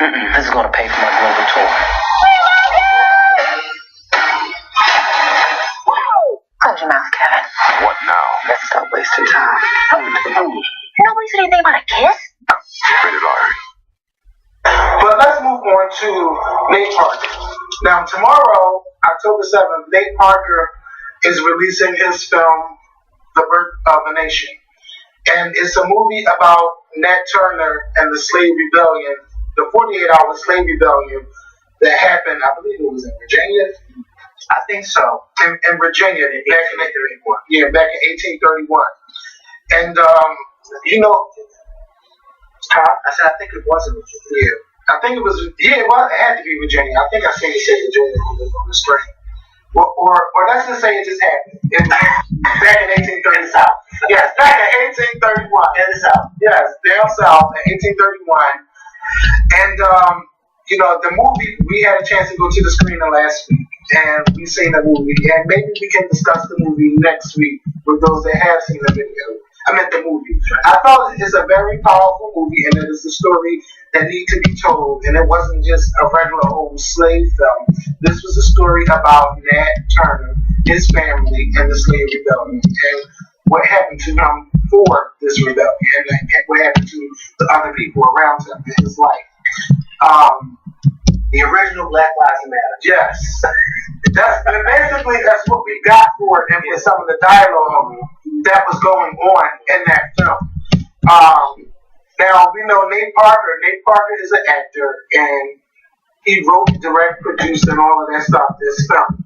This is going to pay for my global tour. Close your mouth, Kevin. What now? Let's stop wasting time. Nobody said anything about a kiss? Rated R. But let's move on to Nate Parker. Now, tomorrow, October 7th, Nate Parker is releasing his film, The Birth of a Nation. And it's a movie about Nat Turner and the slave rebellion, the 48-hour slave rebellion that happened, I believe it was in Virginia. I think so. In Virginia, back in 1831. Yeah, back in 1831. And, I said I think it was in Virginia. Yeah. I think it was, it had to be Virginia. I think I seen it say Virginia on the screen. Or let's just say it just happened. Back in 1830 South. Yes, back in 1831. In the South. Yes, down south in 1831. And, the movie, we had a chance to go to the screening last week. And we've seen the movie. And maybe we can discuss the movie next week with those that have seen the video. I meant the movie. I thought it's a very powerful movie, and it is a story that needs to be told. And it wasn't just a regular old slave film. This was a story about Nat Turner, his family, and the slave rebellion, and what happened to him for this rebellion, and what happened to the other people around him in his life. The original Black Lives Matter. Yes. That's what we got for it, and for some of the dialogue that was going on in that film. Now, we know Nate Parker. Nate Parker is an actor, and he wrote, direct, produced, and all of that stuff, this film.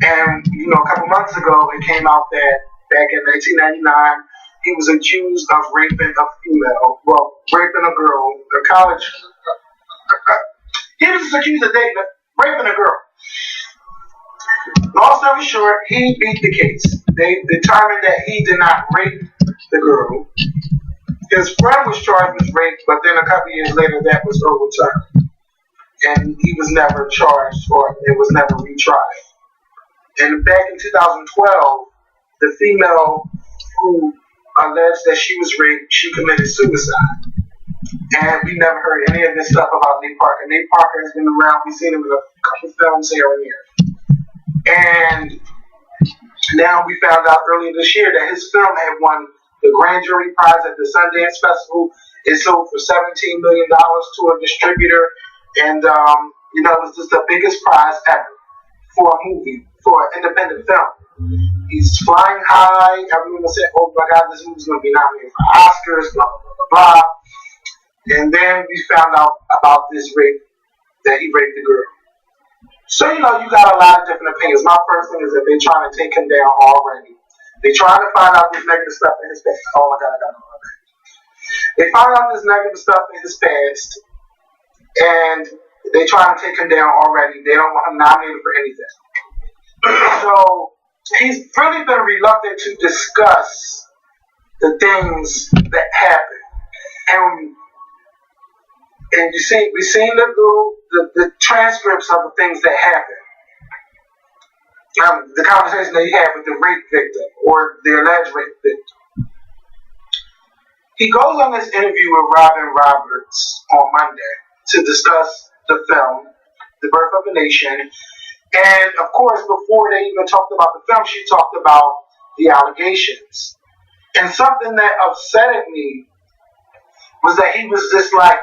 And, a couple months ago, it came out that back in 1999, he was accused of raping a female, raping a girl, a college. He was accused of raping a girl. Long story short, he beat the case. They determined that he did not rape the girl. His friend was charged with rape, but then a couple years later, that was overturned. And he was never charged, or it was never retried. And back in 2012, the female who alleged that she was raped, she committed suicide. And we never heard any of this stuff about Nate Parker. Nate Parker has been around. We've seen him in a couple films here and there. And now we found out earlier this year that his film had won the Grand Jury Prize at the Sundance Festival. It sold for $17 million to a distributor. And, it was just the biggest prize ever for a movie, for an independent film. He's flying high. Everyone was saying, oh my God, this movie's going to be nominated for Oscars, blah, blah, blah, blah, blah. And then we found out about this rape, that he raped the girl. So, you got a lot of different opinions. My first thing is that they're trying to take him down already. They're trying to find out this negative stuff in his past. Oh my God, I got to know that. They found out this negative stuff in his past, and they're trying to take him down already. They don't want him nominated for anything. So, he's really been reluctant to discuss the things that happened. And we've seen the transcripts of the things that happened. The conversation that he had with the rape victim, or the alleged rape victim. He goes on this interview with Robin Roberts on Monday to discuss the film, The Birth of a Nation. And, of course, before they even talked about the film, she talked about the allegations. And something that upset me was that he was just like,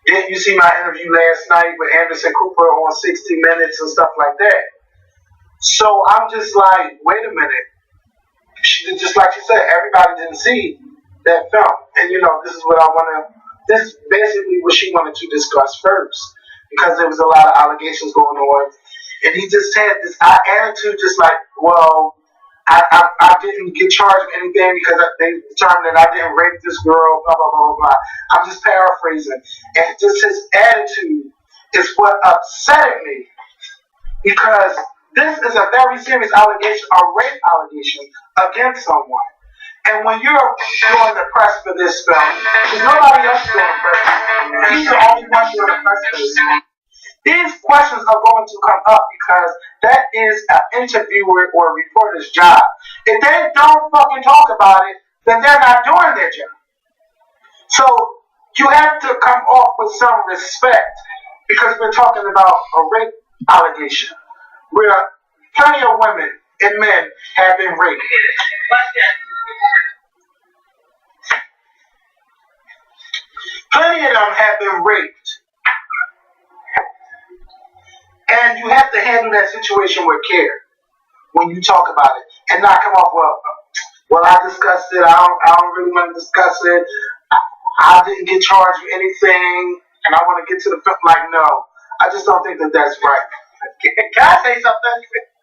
didn't you see my interview last night with Anderson Cooper on 60 Minutes and stuff like that? So I'm just like, wait a minute. Just like you said, everybody didn't see that film. And, this is what this is basically what she wanted to discuss first. Because there was a lot of allegations going on. And he just had this attitude just like, well, I didn't get charged with anything because they determined that I didn't rape this girl, blah, blah, blah, blah. I'm just paraphrasing. And just his attitude is what upset me. Because this is a very serious allegation, a rape allegation against someone. And when you're doing the press for this film, there's nobody else doing the press. He's the only one doing the press for this film. These questions are going to come up because that is an interviewer or a reporter's job. If they don't fucking talk about it, then they're not doing their job. So you have to come off with some respect because we're talking about a rape allegation where plenty of women and men have been raped. Plenty of them have been raped. And you have to handle that situation with care when you talk about it and not come off, well, I discussed it. I don't really want to discuss it. I didn't get charged with anything, and I want to get to the film. Like, no, I just don't think that that's right. Can I say something?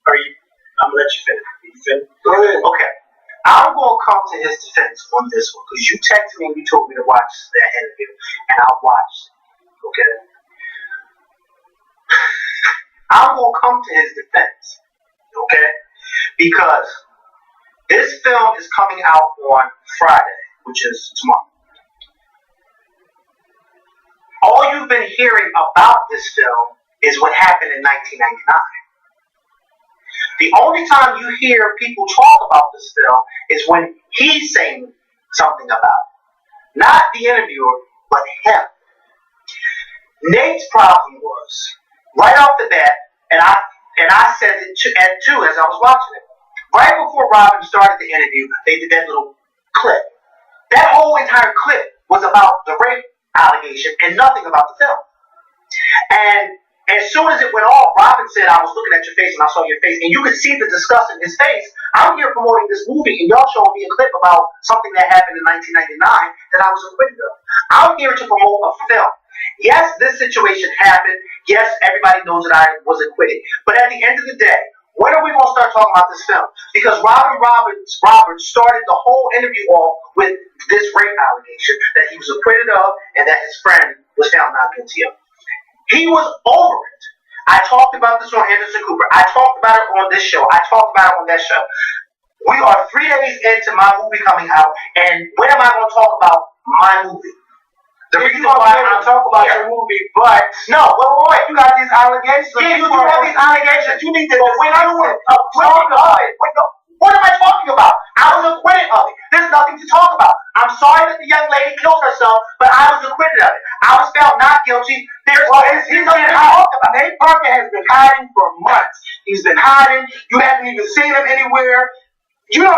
Or I'm gonna let you finish. You finish? Go ahead. Okay. I'm gonna come to his defense on this one because you texted me and you told me to watch that interview, and I watched it. Okay. I'm gonna come to his defense. Okay. Because this film is coming out on Friday, which is tomorrow. All you've been hearing about this film is what happened in 1999. The only time you hear people talk about this film is when he's saying something about it. Not the interviewer, but him. Nate's problem was, right off the bat, and I said it too as I was watching it. Right before Robin started the interview, they did that little clip. That whole entire clip was about the rape allegation and nothing about the film. And as soon as it went off, Robin said, I was looking at your face and I saw your face. And you could see the disgust in his face. I'm here promoting this movie and y'all showing me a clip about something that happened in 1999 that I was acquitted of. I'm here to promote a film. Yes, this situation happened. Yes, everybody knows that I was acquitted. But at the end of the day, when are we going to start talking about this film? Because Roberts started the whole interview off with this rape allegation that he was acquitted of and that his friend was found not guilty of. He was over it. I talked about this on Anderson Cooper. I talked about it on this show. I talked about it on that show. We are 3 days into my movie coming out, and when am I going to talk about my movie? The reason why I'm talking about your movie, but no, wait, you got these allegations. Yeah, you do have these allegations. You need to what am I talking about? I was acquitted of it. There's nothing to talk about. I'm sorry that the young lady killed herself, but I was acquitted of it. I was found not guilty. There's nothing to talk about. Nate Parker has been hiding for months. He's been hiding. You haven't even seen him anywhere. You know,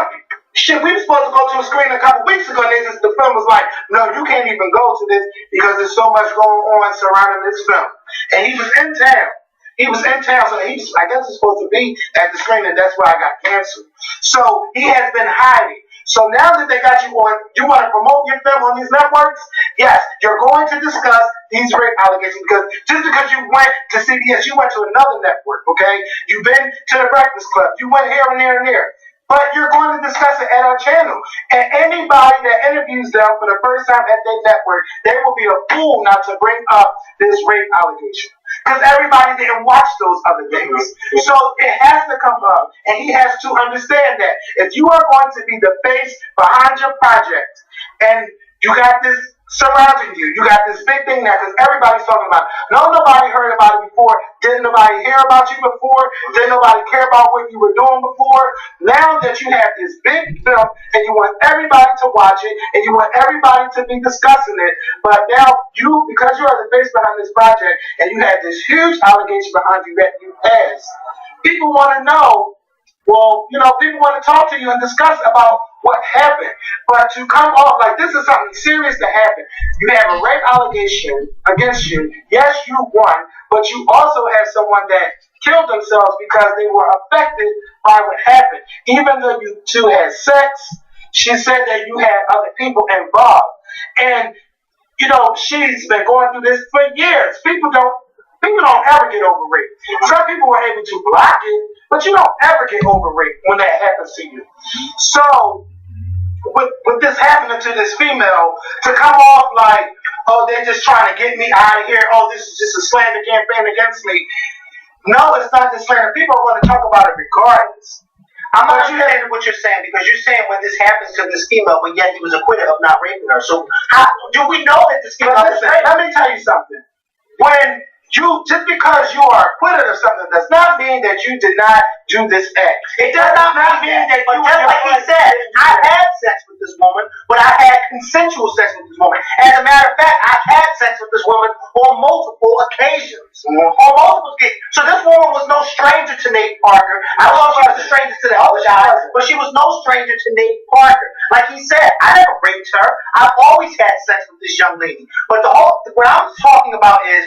shit, we were supposed to go to a screening a couple weeks ago, and the film was like, no, you can't even go to this because there's so much going on surrounding this film. And he was in town. He was in town, so I guess he's supposed to be at the screening. That's why I got canceled. So he has been hiding. So now that they got you on, you want to promote your film on these networks? Yes, you're going to discuss these rape allegations because just because you went to CBS, you went to another network, okay? You've been to the Breakfast Club. You went here and there and there. But you're going to discuss it at our channel. And anybody that interviews them for the first time at their network, they will be a fool not to bring up this rape allegation. Because everybody didn't watch those other things. So it has to come up. And he has to understand that. If you are going to be the face behind your project, and you got this surrounding you, you got this big thing now, because everybody's talking about it. Nobody heard about it before. Didn't nobody hear about you before? Didn't nobody care about what you were doing before? Now that you have this big film, and you want everybody to watch it, and you want everybody to be discussing it, but now you, because you are the face behind this project, and you have this huge allegation behind you that you passed, people want to know, well, you know, people want to talk to you and discuss about what happened. But to come off like this is something serious that happened. You have a rape allegation against you. Yes, you won, but you also have someone that killed themselves because they were affected by what happened. Even though you two had sex, she said that you had other people involved. And, you know, she's been going through this for years. People don't ever get over rape. Some people were able to block it, but you don't ever get over rape when that happens to you. So, with this happening to this female, to come off like, oh, they're just trying to get me out of here, oh, this is just a slander campaign against me. No, it's not just slander. People are going to talk about it regardless. I'm not understanding what you're saying, because you're saying when this happens to this female, but yet he was acquitted of not raping her. So, how do we know that this female is raped? Let me tell you something. When Just because you are acquitted of something does not mean that you did not do this act. It does not mean that, but just like he said, I had sex with this woman, but I had consensual sex with this woman. As a matter of fact, I've had sex with this woman on multiple occasions. On multiple occasions. So this woman was no stranger to Nate Parker. I thought she was a stranger to the other guy, but she was no stranger to Nate Parker. Like he said, I never raped her. I've always had sex with this young lady. But what I'm talking about is,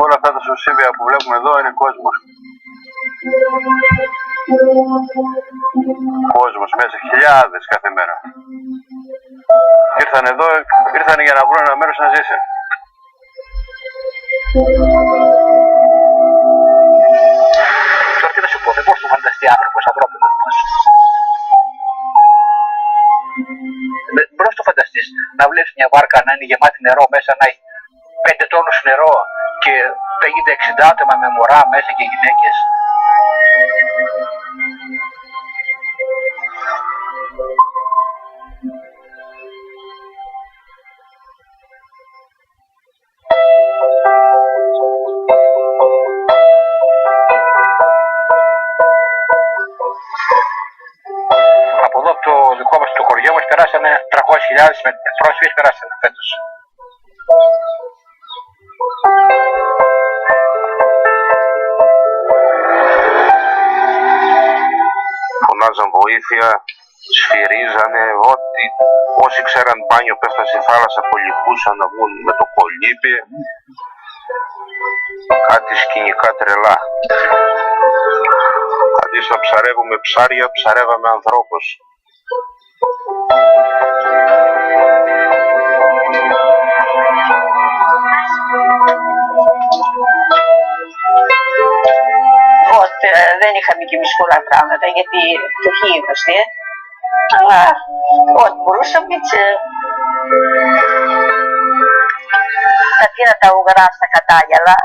Όλα αυτά τα σωσίβια που βλέπουμε εδώ είναι κόσμος. Κόσμος μέσα, χιλιάδες κάθε μέρα. Ήρθαν εδώ, ήρθαν για να βρουν ένα μέρος να ζήσουν. Τώρα τι να σου πω, δεν μπορείς να φανταστεί άνθρωπος ανθρώπινος μας. Μπορείς να το φανταστείς να βλέπεις μια βάρκα να είναι γεμάτη νερό μέσα, να έχει 5 τόνους νερό και 50-60 άτομα με μωρά μέσα και γυναίκες. Από εδώ από το δικό μας το χωριό μας περάσανε 300.000 πρόσφυγες περάσανε φέτος. Φωνάζαν βοήθεια, σφυρίζανε, όσοι ξέραν μπάνιο πέφταν στη θάλασσα, κολυμπούσαν να βγουν με το κολύμπι. Κάτι σκηνικά τρελά. Αντί να ψαρεύουμε ψάρια, ψαρεύαμε ανθρώπους. Δεν είχαμε κι εμείς πολλά πράγματα, γιατί φτωχοί είμαστε, αλλά ό,τι μπορούσαμε, τα πήρα τα ουγρά στα κατάγιαλα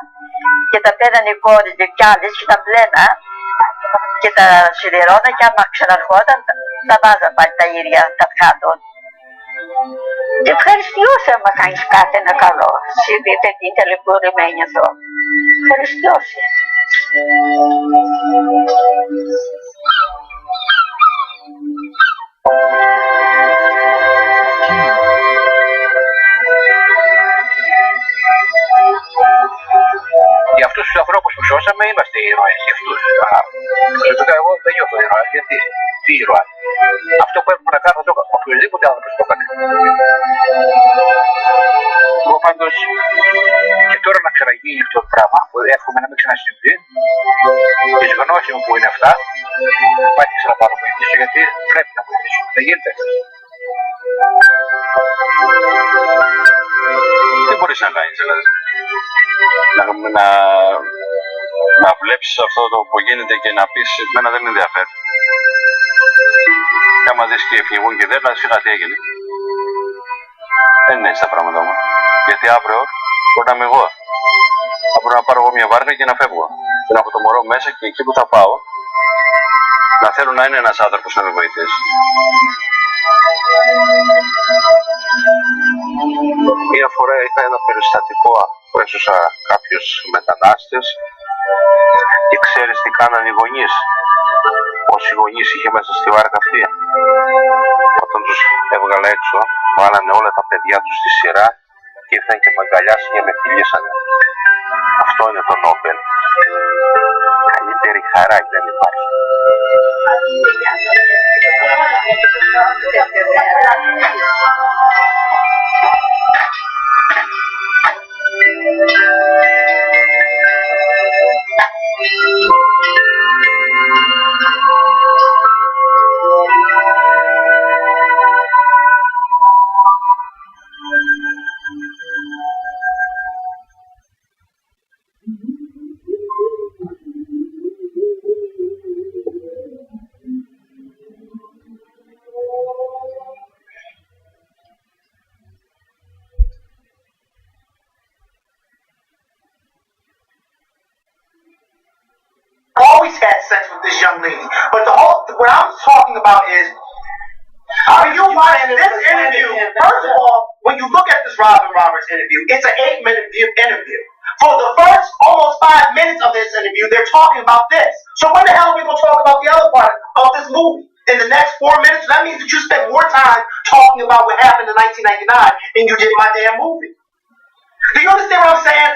και τα πέρανε οι κόρες κι άλλες και τα πλένα και τα σιδερώνα και άμα ξαναρχόταν τα βάζα πάλι τα ίδια, τα κάτω. Και ευχαριστιώσαι άμα κάνεις κάτι ένα καλό. Σε παιδί ταλαιπωρημένη εδώ. Ευχαριστιώσαι. Για αυτούς τους ανθρώπους που σώσαμε είμαστε οι ήρωες για αυτούς. Προσωπικά εγώ δεν νιώθω ήρωας. Γιατί, τι ήρωα. Αυτό που έπρεπε να κάνω το έκανα. Οποιοδήποτε άνθρωπος το έκανε. Εγώ πάντως και τώρα να ξαναγίνει αυτό το πράγμα, που εύχομαι να μην ξανασυμβεί, τις γνώσεις μου που είναι αυτά, πάει και ξαναπάρω να βοηθήσω, γιατί πρέπει να βοηθήσω. Δεν γίνεται. Τι μπορείς να κάνεις, δηλαδή? Να βλέπεις αυτό το που γίνεται και να πεις εμένα δεν με ενδιαφέρει. Και άμα δεις και φυγούν και δεν θα σου τι έγινε. Δεν είναι έτσι τα πράγματα όμως. Γιατί αύριο μπορεί να είμαι εγώ. Θα μπορώ να πάρω εγώ μια βάρκα και να φεύγω. Και να έχω το μωρό μέσα και εκεί που θα πάω να θέλω να είναι ένας άνθρωπος να με βοηθήσει. Μία φορά είχα ένα περιστατικό που έσωσα κάποιους μετανάστες και ξέρεις τι κάνανε οι γονείς. Όσοι γονείς είχε μέσα στη βάρκα αυτή. Όταν τους έβγαλα έξω, βάλανε όλα τα παιδιά τους στη σειρά και ήρθαν και με αγκαλιάσαν και με φιλήσανε. Αυτό είναι το Νόμπελ. Καλύτερη χαρά δεν υπάρχει. had sex with this young lady. But what I'm talking about is, when you watch this interview, first of all, when you look at this Robin Roberts interview, it's an 8-minute interview. For the first almost 5 minutes of this interview, they're talking about this. So when the hell are we going to talk about the other part of this movie? In the next 4 minutes, that means that you spent more time talking about what happened in 1999 than you did my damn movie. Do you understand what I'm saying?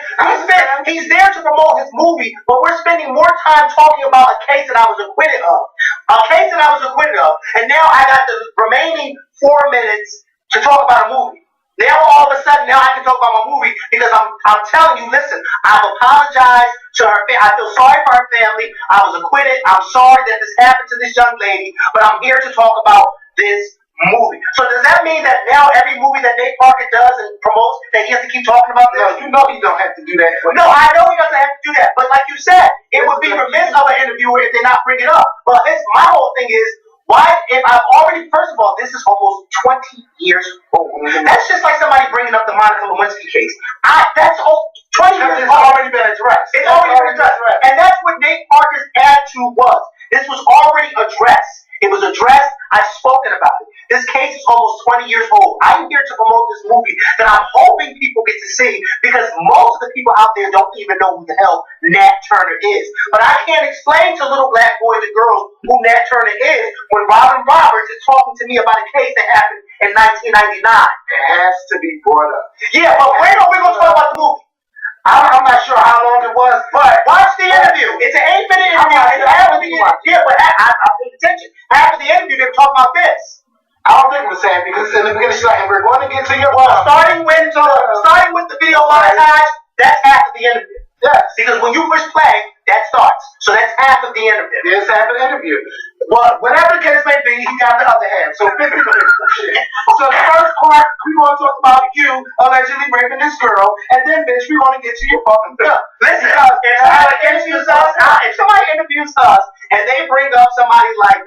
He's there to promote his movie, but we're spending more time talking about a case that I was acquitted of. And now I got the remaining 4 minutes to talk about a movie. Now all of a sudden, now I can talk about my movie because I'm telling you, listen, I've apologized to her. I feel sorry for her family. I was acquitted. I'm sorry that this happened to this young lady, but I'm here to talk about this movie. So does that mean that now every movie that Nate Parker does and promotes, that he has to keep talking about this? No, you know he don't have to do that. No, I know he doesn't have to do that. But like you said, it would be remiss of an interviewer if they not bring it up. But my whole thing is, why, if I've already, first of all, this is almost 20 years old. That's just like somebody bringing up the Monica Lewinsky case. That's old. 20 years It's already been addressed. It's already been addressed. And that's what Nate Parker's attitude was. This was already addressed. It was addressed. I've spoken about it. This case is almost 20 years old. I'm here to promote this movie that I'm hoping people get to see because most of the people out there don't even know who the hell Nat Turner is. But I can't explain to little black boys and girls who Nat Turner is when Robin Roberts is talking to me about a case that happened in 1999. It has to be brought up. Yeah, but we're going to talk about the movie. I'm not sure how long it was, but watch the interview. It's an 8-minute interview. And after the interview, but I paid attention. After the interview, they were talking about this. I don't think it was sad because in the beginning she's like, and we're going to get to your starting with the video montage, that's after the interview. Yes. Because when you push play, that starts. So that's half of the interview. It's half an interview. Well, whatever the case may be, he got the other half. So 50-50. So the first part, we're going to talk about you allegedly raping this girl, and then, bitch, we're going to get to your fucking film. Listen, if somebody interviews us, and they bring up somebody like,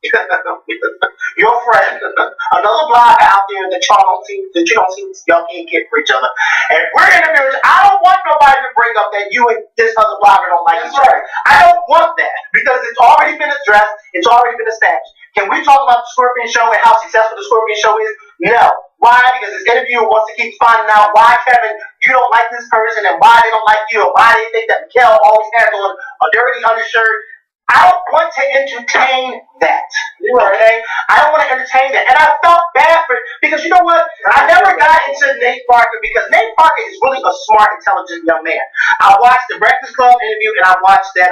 your friend, another blogger out there that y'all can't get for each other. And we're interviewing. I don't want nobody to bring up that you and this other blogger don't like each other. I don't want that because it's already been addressed. It's already been established. Can we talk about the Scorpion Show and how successful the Scorpion Show is? No. Why? Because this interviewer wants to keep finding out why, Kevin, you don't like this person and why they don't like you and why they think that Mikkel always has on a dirty undershirt. I don't want to entertain that. Okay? I don't want to entertain that. And I felt bad for it because you know what? I never got into Nate Parker because Nate Parker is really a smart, intelligent young man. I watched the Breakfast Club interview and I watched that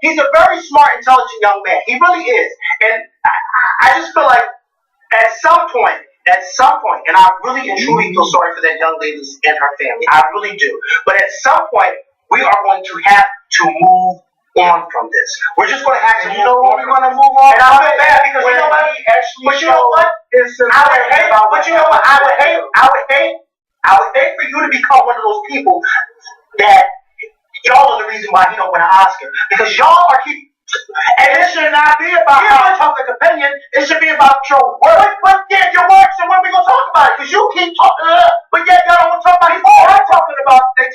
He's a very smart, intelligent young man. He really is. And I just feel like at some point, and I really and truly feel sorry for that young lady and her family. I really do. But at some point, we are going to have to move on from this. We're just going to have to move on. We're going to move on. And I feel bad because you know what? But you know what? I would hate. But you know what? I would hate for you to become one of those people that y'all are the reason why he don't win an Oscar because y'all are and it should not be about our public opinion. It should be about your work. But yeah, your work. So when we gonna talk about it? Because you keep talking, but yet y'all don't want to talk about his work. I'm talking about his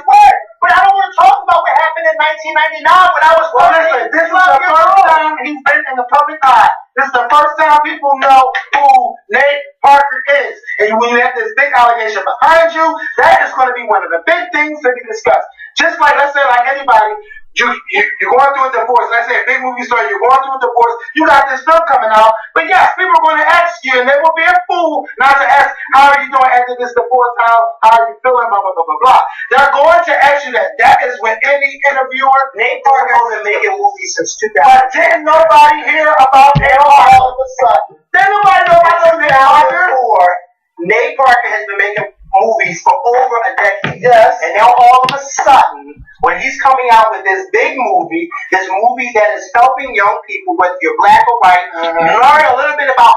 work. But I don't want to talk about what happened in 1999 when I was listen, this is the first time he's been in the public eye. This is the first time people know who Nate Parker is. And when you have this big allegation behind you, that is going to be one of the big things to be discussed. Just like, let's say, like anybody, you're going through a divorce. Let's say a big movie star, you're going through a divorce. You got this film coming out. But yes, people are going to ask you, and they will be a fool not to ask, how are you doing after this divorce? How are you feeling? Blah, blah, blah, blah, blah. They're going to ask you that. That is what any interviewer. Nate Parker has been making movies since 2000. But didn't nobody hear about it all of a sudden? Didn't nobody know about Nate Parker? Nate Parker has been making movies for over a decade. Yes. And now all of a sudden, when he's coming out with this big movie, this movie that is helping young people, whether you're black or white, learn a little bit about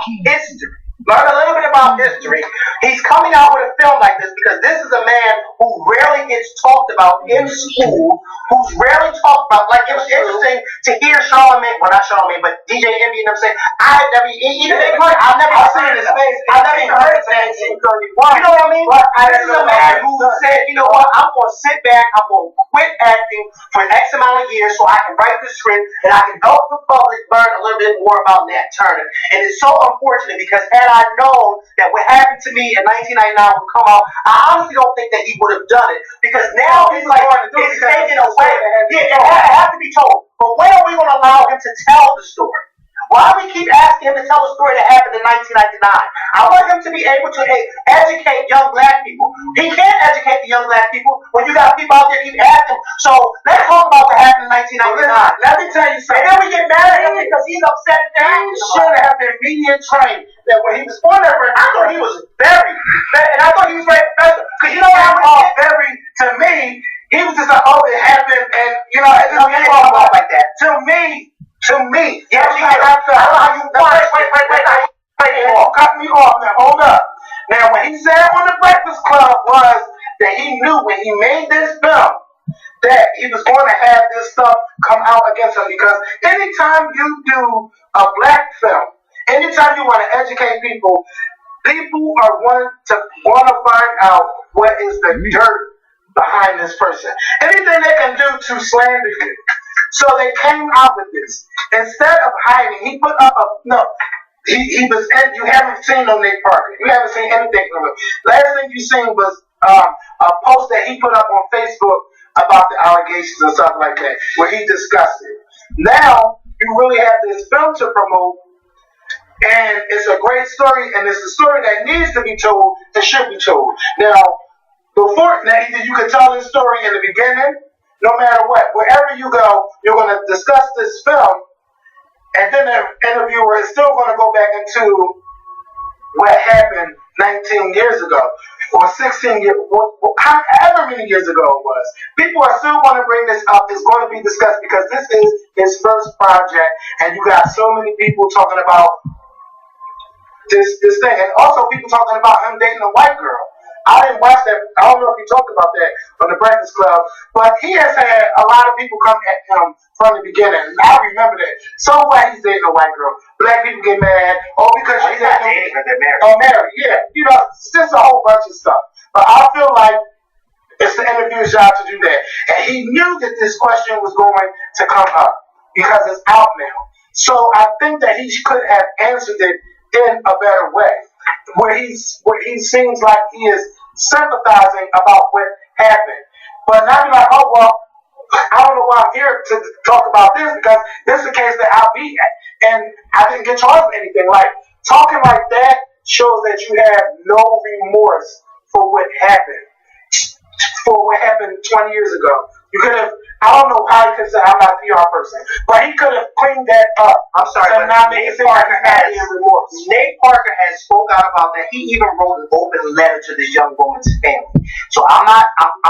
history. He's coming out with a film like this because this is a man who rarely gets talked about in school, who's rarely talked about. Like, it was interesting to hear Charlamagne, well, not Charlamagne, but DJ Envy and them say, I've never seen his face. I've never even heard his name. 1931. You know what I mean? But This is a man who said, you know what, I'm going to sit back, I'm going to quit acting for X amount of years so I can write the script and I can help the public learn a little bit more about Nat Turner. And it's so unfortunate because had I known that what happened to me in 1999 would come out, I honestly don't think that he would have done it. Because now it's like, it's taken away. Yeah, it has to be told. But when are we going to allow him to tell the story? Why do we keep asking him to tell a story that happened in 1999? I want him to be able to educate young black people. He can't educate the young black people when you got people out there keep asking. So let's talk about what happened in 1999. Let me tell you something. And then we get mad at him because he's upset that He should have been media trained. That when he was on that record, I thought he was very, and I thought he was very professional. Because you know what I very, to me, he was just like, oh, it happened, and you know, it No, just he didn't talk about it like that. To me, Yes, he did. I don't know how you watch. Wait. You cut me off now. Hold up. Now, when he said on the Breakfast Club was that he knew when he made this film that he was going to have this stuff come out against him, because anytime you do a black film, anytime you want to educate people, people are want to find out what is the dirt behind this person. Anything they can do to slander you. So they came out with this. Instead of hiding, he put up he was, and you haven't seen no Nate Parker. You haven't seen anything from him. Last thing you seen was a post that he put up on Facebook about the allegations and stuff like that, where he discussed it. Now, you really have this film to promote, and it's a great story, and it's a story that needs to be told, that should be told. Now, either you can tell this story in the beginning, no matter what. Wherever you go, you're going to discuss this film, and then the interviewer is still going to go back into what happened 19 years ago, or 16 years, however many years ago it was. People are still going to bring this up. It's going to be discussed because this is his first project, and you got so many people talking about this thing, and also people talking about him dating a white girl. I didn't watch that. I don't know if he talked about that on the Breakfast Club, but he has had a lot of people come at him from the beginning. I remember that. So what? He's dating a white girl. Black people get mad. Oh, because she's not dating her, they're married. Oh, married. Yeah. You know, it's just a whole bunch of stuff. But I feel like it's the interviewer's job to do that. And he knew that this question was going to come up because it's out now. So I think that he could have answered it in a better way, where he seems like he is sympathizing about what happened, but not be like, oh well, I don't know why I'm here to talk about this, because this is the case that I'll be at, and I didn't get charged with anything. Like, talking like that shows that you have no remorse for what happened 20 years ago. You could have, I don't know how he could say I'm not a PR person, but he could have cleaned that up. I'm sorry, but Nate Parker has spoke out about that. He even wrote an open letter to this young woman's family. So I'm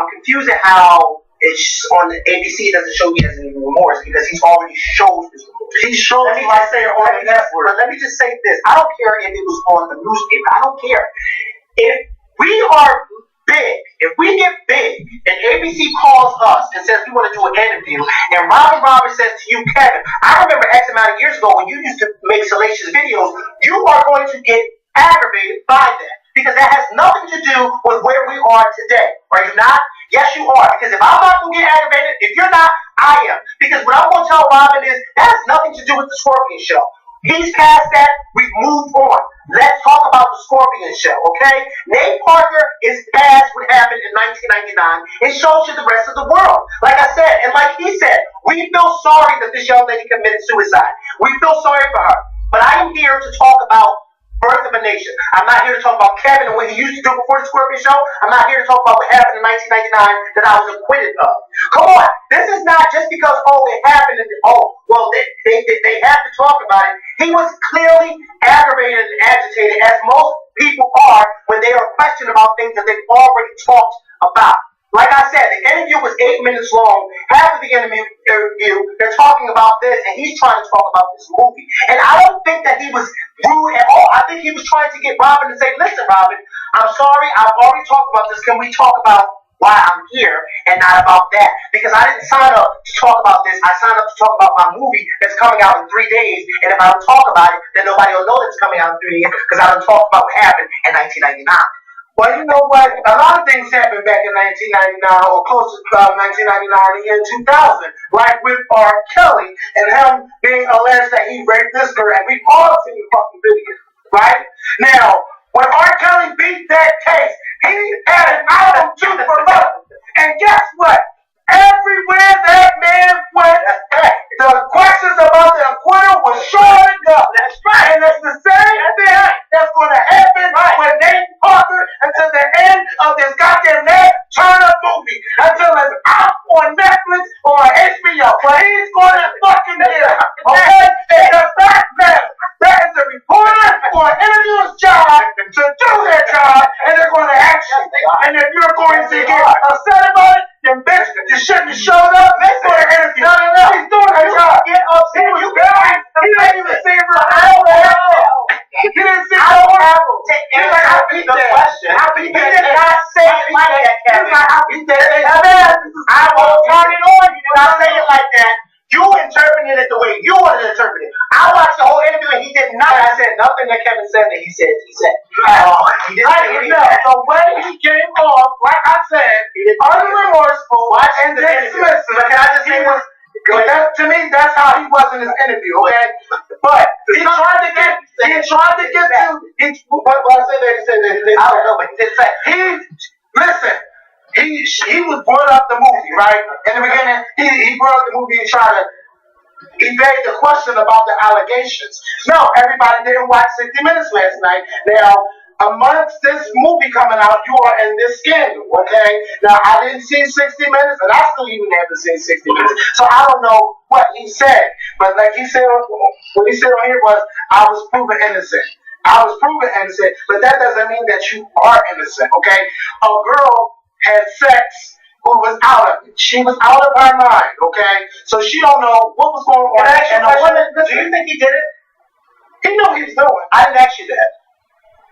confused at how it's on the ABC doesn't show he has any remorse, because he's already showed his remorse. He showed me right there on the network. But let me just say this. I don't care if it was on the newspaper. I don't care. If we are big, if we get big, and ABC calls us and says we want to do an interview, and Robin Roberts says to you, Kevin, I remember X amount of years ago when you used to make salacious videos, you are going to get aggravated by that, because that has nothing to do with where we are today. Are you not? Yes, you are. Because if I'm not going to get aggravated, if you're not, I am. Because what I'm going to tell Robin is that has nothing to do with the Scorpion Show. He's past that. We've moved on. Let's talk about the Scorpion Show, okay? Nate Parker is past what happened in 1999. It shows you the rest of the world. Like I said, and like he said, we feel sorry that this young lady committed suicide. We feel sorry for her. But I am here to talk about Birth of a Nation. I'm not here to talk about Kevin and what he used to do before the Scorpion Show. I'm not here to talk about what happened in 1999 that I was acquitted of. Come on. This is not just because, oh, it happened and, oh, well, they have to talk about it. He was clearly aggravated and agitated, as most people are when they are questioned about things that they've already talked about. Like I said, the interview was 8 minutes long. Half of the interview, they're talking about this, and he's trying to talk about this movie. And I don't think that he was rude at all. I think he was trying to get Robin to say, listen, Robin, I'm sorry, I've already talked about this. Can we talk about why I'm here and not about that? Because I didn't sign up to talk about this. I signed up to talk about my movie that's coming out in 3 days. And if I don't talk about it, then nobody will know that it's coming out in 3 days, because I don't talk about what happened in 1999. Well, you know what? A lot of things happened back in 1999 or close to 1999, the year 2000, like with R. Kelly and him being alleged that he raped this girl, and we've all seen the fucking video, right? Now, when R. Kelly beat that case, he had an album to promote, and guess what? Everywhere that man went, the questions about the acquittal was shorting up. That's right. And it's the same thing that's going to happen with Nate Parker until the end of this goddamn Nat Turner movie. Until it's out on Netflix or HBO. But he's going to fucking get it. Okay? It does not matter. That is a reporter or an interviewer's job to do their job, and they're going to ask you. And if you're going to get upset about it, then bitch, you shouldn't have showed up for the interview. No. He's doing her job. Get upset. He didn't even see her apple. He didn't see her apple. He's like, I beat that. He did not say it like that, Kevin. He's like, I beat that. I won't turn it on. You did not say it like that. You interpreted it the way you wanted to interpret it. I watched the whole interview and he did not. I said nothing that Kevin said that he said. He didn't. The way he came off, like I said, unremorseful and dismissive. Can I just say this? To me, that's how he was in his interview, okay? But he tried to get to. What I said that he said that. I don't know, but he did say. Listen. He was brought up the movie, right? In the beginning, he brought up the movie and tried to evade the question about the allegations. No, everybody didn't watch 60 Minutes last night. Now, amongst this movie coming out, you are in this scandal, okay? Now, I didn't see 60 Minutes, and I still even haven't seen 60 Minutes. So I don't know what he said. But like he said, what he said on here was, I was proven innocent. But that doesn't mean that you are innocent, okay? A girl had sex who was out of it. She was out of her mind, okay? So she don't know what was going on. And the woman, do you think he did it? He knew what he was doing. I didn't ask you that.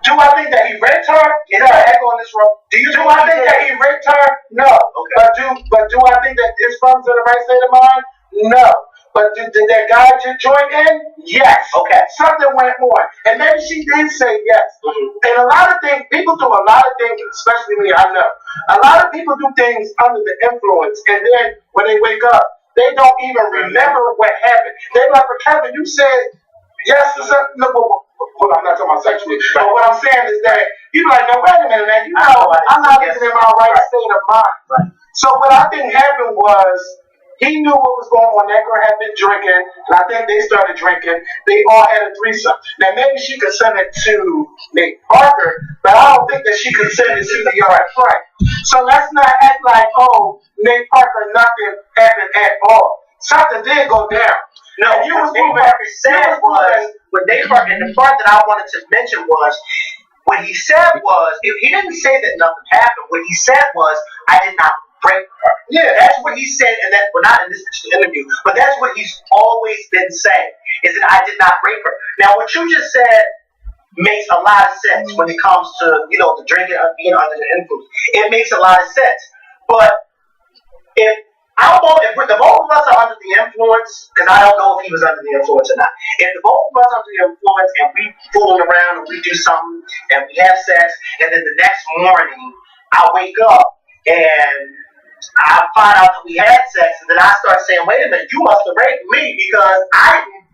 Do I think that he raped her? Is there an echo in this room? Do I think that he raped her? No. Okay. But do I think that his funds in the right state of mind? No. But did that guy just join in? Yes. Okay. Something went on. And maybe she did say yes. Mm-hmm. And a lot of things, people do a lot of things, especially me, I know. A lot of people do things under the influence. And then when they wake up, they don't even remember what happened. They're like, well, Kevin, you said yes to something. No, hold on, I'm not talking about sexually. Right. But what I'm saying is that you're like, no, wait a minute, man. You know, I'm not even in my right state of mind. Right. So what I think happened was, he knew what was going on. That girl had been drinking, and I think they started drinking. They all had a threesome. Now, maybe she could send it to Nate Parker, but I don't think that she could send it to the yard friend. So let's not act like, oh, Nate Parker, nothing happened at all. Something did go down. No, what Nate Parker said was, what Nate Parker, and the part that I wanted to mention was, what he said was, if he didn't say that nothing happened, what he said was, I did not rape her. Yeah, that's what he said, and that, well, not in this particular interview, but that's what he's always been saying, is that I did not rape her. Now, what you just said makes a lot of sense when it comes to, you know, the drinking and being under the influence. It makes a lot of sense. But if the both of us are under the influence, because I don't know if he was under the influence or not. If the both of us are under the influence and we fooling around and we do something and we have sex, and then the next morning I wake up and I find out that we had sex, and then I start saying, wait a minute, you must have raped me because I didn't.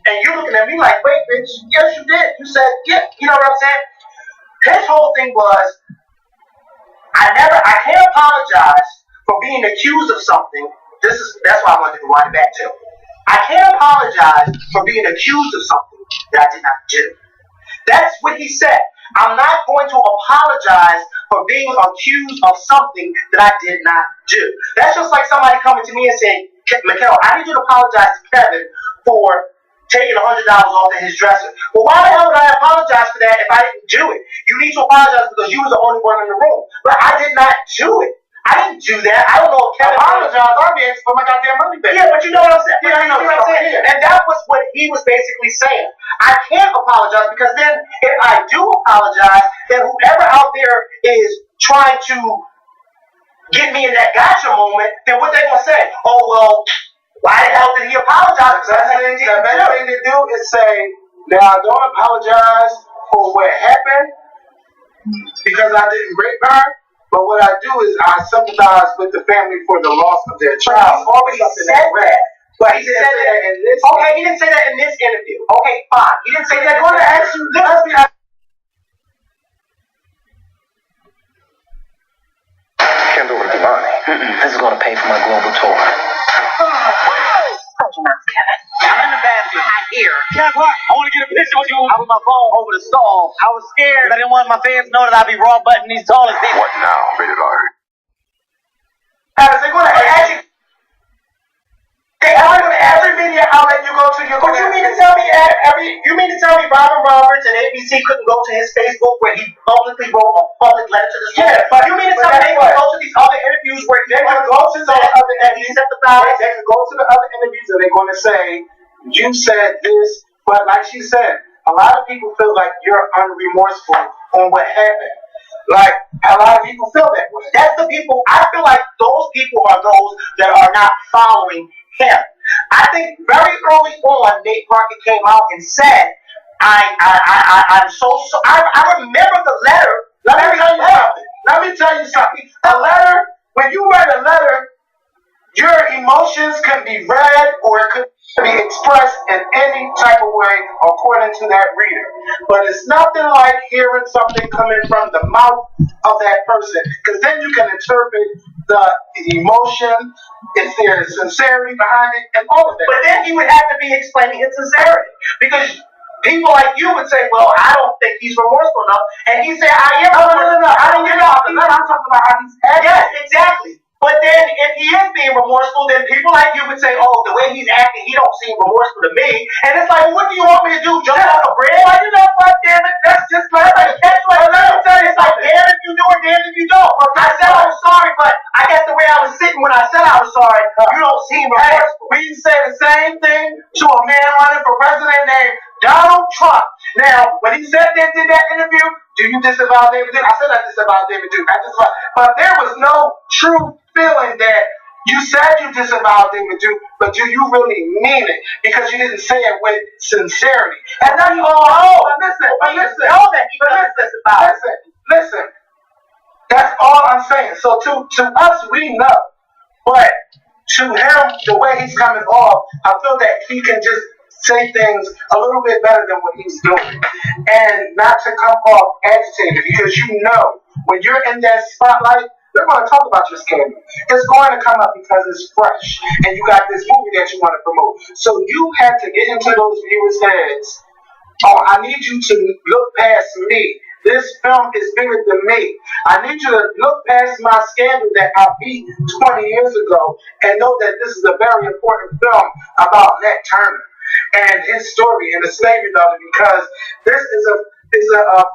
And you're looking at me like, wait, bitch, yes, you did. You said, yeah, you know what I'm saying? His whole thing was, I can't apologize for being accused of something. That's why I wanted to rewind it back to. I can't apologize for being accused of something that I did not do. That's what he said. I'm not going to apologize for being accused of something that I did not do. That's just like somebody coming to me and saying, Mikkel, I need you to apologize to Kevin for taking $100 off of his dresser. Well, why the hell would I apologize for that if I didn't do it? You need to apologize because you was the only one in the room. But I did not do it. I didn't do that. I don't know if Kevin apologized. I'll be asking for my goddamn money back. Yeah, but you know what I'm saying? Yeah, I know what I'm saying. And that was what he was basically saying. I can't apologize because then if I do apologize, then whoever out there is trying to get me in that gotcha moment, then what they gonna say? Oh, well, why the hell did he apologize? The best thing to do is say, now don't apologize for what happened. because I didn't rape her. But what I do is I sympathize with the family for the loss of their child. He's already said that. But he didn't say that in this. Okay, he didn't say that in this interview. Okay, fine. He didn't say that. I'm going to ask you this. Can't do it with money. This is going to pay for my global tour. Close your mouth, Kevin. I'm in the bathroom. I hear. Guess what? I want to get a picture with you. I was my phone over the stall. I was scared. I didn't want my fans to know that I'd be raw butting these toilets. What now, rated R? They're going to ask you. Every media outlet you go to, you're But you mean to tell me Robin Roberts and ABC couldn't go to his Facebook where he publicly wrote a public letter to the school? Yeah, but you mean to tell me they could go to these other interviews where they could go to the other interviews. They could go to the other interviews and they're going to say, you said this, but like she said, a lot of people feel like you're unremorseful on what happened. Like, a lot of people feel that way. That's the people. I feel like those people are those that are not following him. I think very early on, Nate Parker came out and said, I'm so. I remember the letter. Let me tell you something. A letter, when you write a letter, your emotions can be read or it could be expressed in any type of way according to that reader. But it's nothing like hearing something coming from the mouth of that person, because then you can interpret the emotion, if there's sincerity behind it, and all of that. But then he would have to be explaining his sincerity, because people like you would say, well, I don't think he's remorseful enough. And he said, I am. No. I don't get off. I'm talking about how he's acting. Yes, exactly. But then if he is being remorseful, then people like you would say, oh, the way he's acting, he don't seem remorseful to me. And it's like, well, what do you want me to do? Jump off a bridge? Well, you know what, damn it, that's just like that's what I'm saying. It's like, damn if you do it, damn if you don't. I said I was sorry, but I guess the way I was sitting when I said I was sorry, you don't seem remorseful. We say the same thing to a man running for president named Donald Trump. Now, when he said that in that interview, do you disavow David Duke? I said I disavow David Duke. But there was no true feeling that you said you disavowed David Duke, but do you really mean it? Because you didn't say it with sincerity. And that's all. Listen. That's all I'm saying. So to us, we know. But to him, the way he's coming off, I feel that he can just say things a little bit better than what he's doing. And not to come off agitated, because you know, when you're in that spotlight, they're going to talk about your scandal. It's going to come up because it's fresh. And you got this movie that you want to promote. So you had to get into those viewers' heads. Oh, I need you to look past me. This film is bigger than me. I need you to look past my scandal that I beat 20 years ago and know that this is a very important film about Nat Turner and his story and the slavery of it, because this is a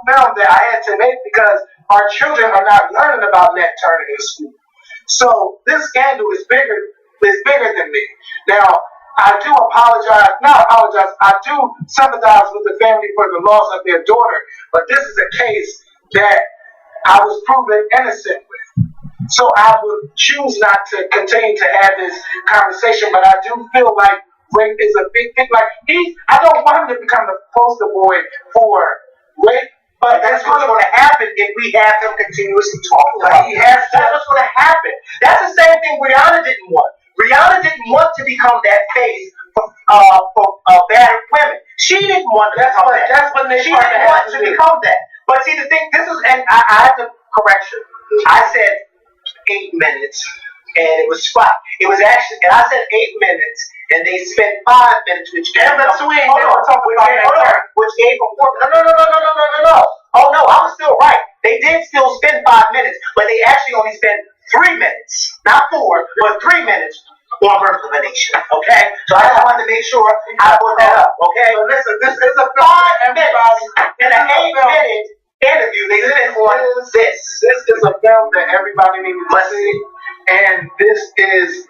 film that I had to make because our children are not learning about Nat Turner in school. So this scandal is bigger than me. Now, I do I do sympathize with the family for the loss of their daughter, but this is a case that I was proven innocent with. So I would choose not to continue to have this conversation, but I do feel like rape is a big thing. Like I don't want him to become the poster boy for rape, but that's what's going to happen if we have him continuously talking about it. That's what's going to happen. That's the same thing Rihanna didn't want. Rihanna didn't want to become that face for battered women. She didn't want to become that. That's what she didn't want to become that. But see, the thing, and I have to correction. I said 8 minutes, and it was 5. It was actually, and I said 8 minutes, and they spent 5 minutes, which gave them 4. No. Oh no, I was still right. They did still spend 5 minutes, but they actually only spent 3 minutes, not 4, but 3 minutes on Birth of a Nation. Okay, so I just wanted to make sure I put that up. Okay, so listen, this is a 5 minutes and an 8-minute interview. They spent on this. This is a film that everybody needs to see, and this is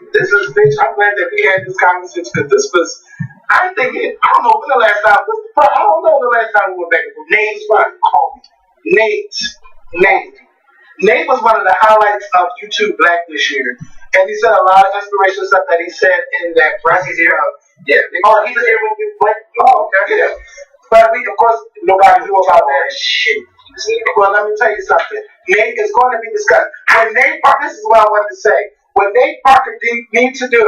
big. I'm glad that we had this conversation because this was. I'm thinking. I don't know when the last time. I don't know the last time we went back. Nate's fine. Call me. Nate was one of the highlights of YouTube Black this year, and he said a lot of inspirational stuff that he said in that press. He's here. Yeah. Oh, he was here when you went. Oh, okay. Yeah. But of course, nobody knew about that shit. Well, let me tell you something. Nate is going to be discussed. When Nate Parker, this is what I wanted to say. What Nate Parker needs to do,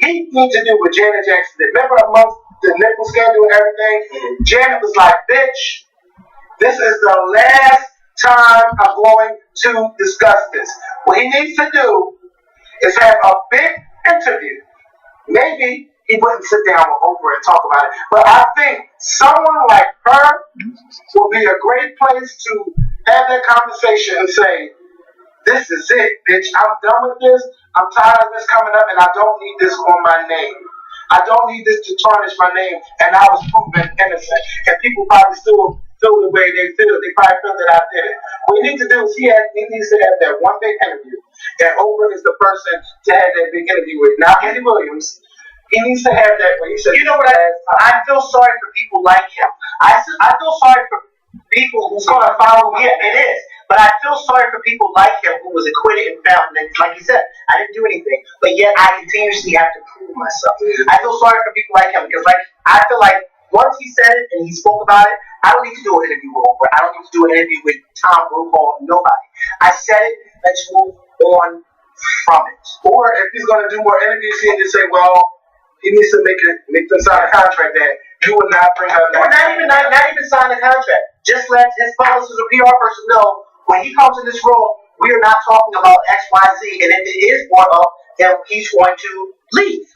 he needs to do what Janet Jackson did. Remember amongst the nipple scandal and everything? Janet was like, bitch, this is the last time I'm going to discuss this. What he needs to do is have a big interview. Maybe he wouldn't sit down with Oprah and talk about it. But I think someone like her will be a great place to have that conversation and say, this is it, bitch. I'm done with this. I'm tired of this coming up, and I don't need this on my name. I don't need this to tarnish my name, and I was proven innocent. And people probably still feel the way they feel. They probably feel that I did it. What he needs to do is he needs to have that one big interview. And Oprah is the person to have that big interview with. Not Andy Williams. He needs to have that when he says, you know what? I feel sorry for people like him. I feel sorry for people who's going to follow him. It is. But I feel sorry for people like him who was acquitted and found. And like you said, I didn't do anything. But yet I continuously have to prove myself. I feel sorry for people like him because I feel like once he said it and he spoke about it, I don't need to do an interview with Oprah. I don't need to do an interview with Tom Brokaw. Nobody. I said it. Let's move on from it. Or if he's going to do more interviews, he needs to say, well, he needs to make them sign a contract that you will not bring up. Or not even sign the contract. Just let his publicist or PR person know when he comes in this room, we are not talking about X, Y, Z, and if it is brought up, then he's going to leave.